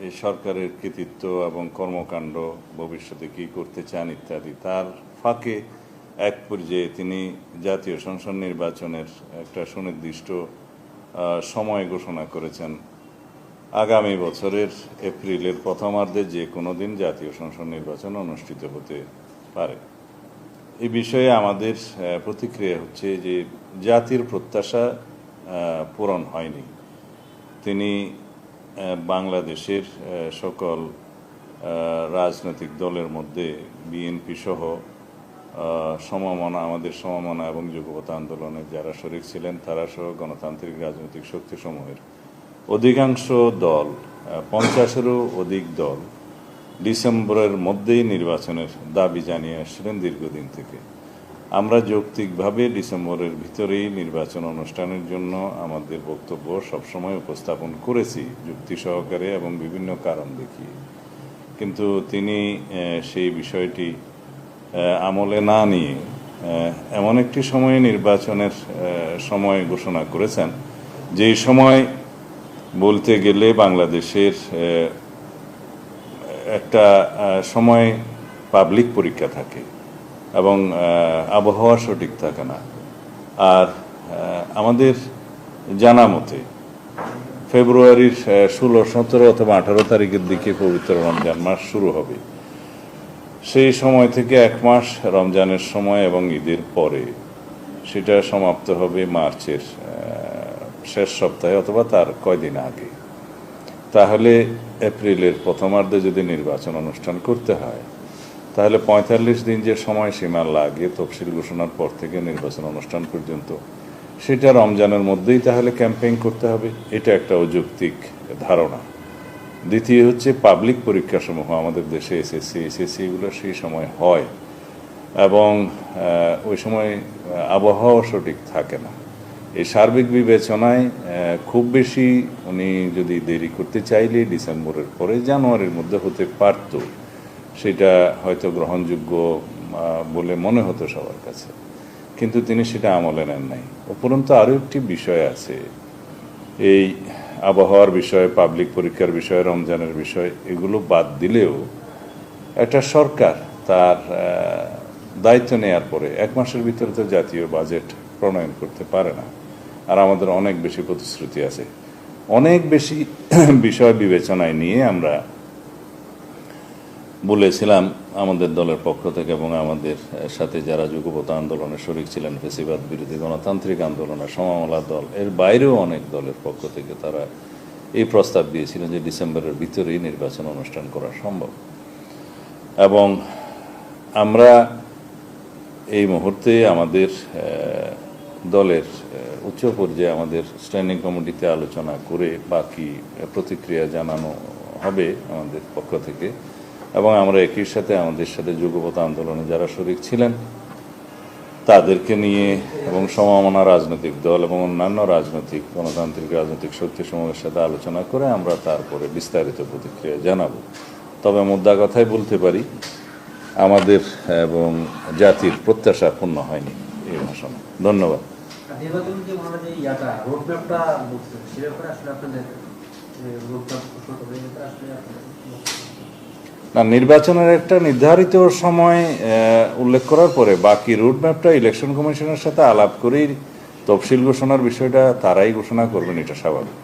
এই সরকারের কৃতিত্ব এবং কর্মকাণ্ড, ভবিষ্যতে কী করতে চান ইত্যাদি, তার ফাঁকে এক পর্যায়ে তিনি জাতীয় সংসদ নির্বাচনের একটা সুনির্দিষ্ট সময় ঘোষণা করেছেন। আগামী বছরের এপ্রিলের প্রথমার্ধে যে কোনো দিন জাতীয় সংসদ নির্বাচন অনুষ্ঠিত হতে পারে। এই বিষয়ে আমাদের প্রতিক্রিয়া হচ্ছে যে জাতির প্রত্যাশা পূরণ হয়নি। তিনি বাংলাদেশের সকল রাজনৈতিক দলের মধ্যে বিএনপি সহ আমাদের সমমনা এবং যুগপৎ আন্দোলনে যারা শরিক ছিলেন তারা সহ গণতান্ত্রিক রাজনৈতিক শক্তিসমূহের অধিকাংশ দল, 50-এরও অধিক দল ডিসেম্বরের মধ্যেই নির্বাচনের দাবি জানিয়ে আসছিলেন দীর্ঘদিন থেকে। আমরা যৌক্তিকভাবে ডিসেম্বরের ভিতরেই নির্বাচন অনুষ্ঠানের জন্য আমাদের বক্তব্য সবসময় উপস্থাপন করেছি যুক্তি সহকারে এবং বিভিন্ন কারণ দেখিয়ে, কিন্তু তিনি সেই বিষয়টি আমলে না নিয়ে এমন একটি সময়ে নির্বাচনের সময় ঘোষণা করেছেন যেই সময় বলতে গেলে বাংলাদেশের একটা সময় পাবলিক পরীক্ষা থাকে এবং আবহাওয়া সঠিক থাকে না। আর আমাদের জানা মতে ফেব্রুয়ারির 16, 17 অথবা 18 তারিখের দিকে পবিত্র রমজান মাস শুরু হবে। সেই সময় থেকে এক মাস রমজানের সময় এবং ঈদের পরে সেটা সমাপ্ত হবে মার্চের শেষ সপ্তাহে অথবা তার কয়দিন আগে। তাহলে এপ্রিলের প্রথমার্ধে যদি নির্বাচন অনুষ্ঠান করতে হয় তাহলে 45 দিন যে সময়সীমা লাগে তফসিল ঘোষণার পর থেকে নির্বাচন অনুষ্ঠান পর্যন্ত, সেটা রমজানের মধ্যেই তাহলে ক্যাম্পেইন করতে হবে। এটা একটা অযৌক্তিক ধারণা। দ্বিতীয় হচ্ছে পাবলিক পরীক্ষাসমূহ আমাদের দেশে এসএসসি এগুলো সেই সময় হয় এবং ওই সময় আবহাওয়া সঠিক থাকে না। এই সার্বিক বিবেচনায় খুব বেশি উনি যদি দেরি করতে চাইলে ডিসেম্বরের পরে জানুয়ারির মধ্যে হতে পারত, সেটা হয়তো গ্রহণযোগ্য বলে মনে হতো সবার কাছে, কিন্তু তিনি সেটা আমলে নেন নাই। উপরন্তু আরও একটি বিষয় আছে, এই আবহাওয়ার বিষয়, পাবলিক পরীক্ষার বিষয়, রমজানের বিষয়, এগুলো বাদ দিলেও একটা সরকার তার দায়িত্ব নেওয়ার পরে 1 মাসের ভিতরে তো জাতীয় বাজেট প্রণয়ন করতে পারে না। আর আমাদের অনেক বেশি প্রতিশ্রুতি আছে, অনেক বেশি বিষয় বিবেচনায় নিয়ে আমরা বলেছিলাম আমাদের দলের পক্ষ থেকে এবং আমাদের সাথে যারা যুগপৎ আন্দোলনে শরিক ছিলেন, ফ্যাসিবাদ বিরোধী গণতান্ত্রিক আন্দোলনের সমমনা দল, এর বাইরেও অনেক দলের পক্ষ থেকে তারা এই প্রস্তাব দিয়েছিলেন যে ডিসেম্বরের ভিতরেই নির্বাচন অনুষ্ঠান করা সম্ভব। এবং আমরা এই মুহূর্তে আমাদের দলের উচ্চ পর্যায়ে আমাদের স্ট্যান্ডিং কমিটিতে আলোচনা করে বাকি প্রতিক্রিয়া জানানো হবে আমাদের পক্ষ থেকে, এবং আমরা একই সাথে আমাদের সাথে যুগপৎ আন্দোলনে যারা শরিক ছিলেন তাদেরকে নিয়ে এবং সমমনা রাজনৈতিক দল এবং অন্যান্য রাজনৈতিক গণতান্ত্রিক রাজনৈতিক শক্তিসমূহের সাথে আলোচনা করে আমরা তারপরে বিস্তারিত প্রতিক্রিয়া জানাব। তবে মুদ্রা কথাই বলতে পারি, আমাদের এবং জাতির প্রত্যাশা পূর্ণ হয়নি এই ভাষণ। ধন্যবাদ। না, নির্বাচনের একটা নির্ধারিত সময় উল্লেখ করার পরে বাকি রুটম্যাপটা ইলেকশন কমিশনের সাথে আলাপ করেই তফসিল ঘোষণার বিষয়টা তারাই ঘোষণা করবেন, এটা স্বাভাবিক।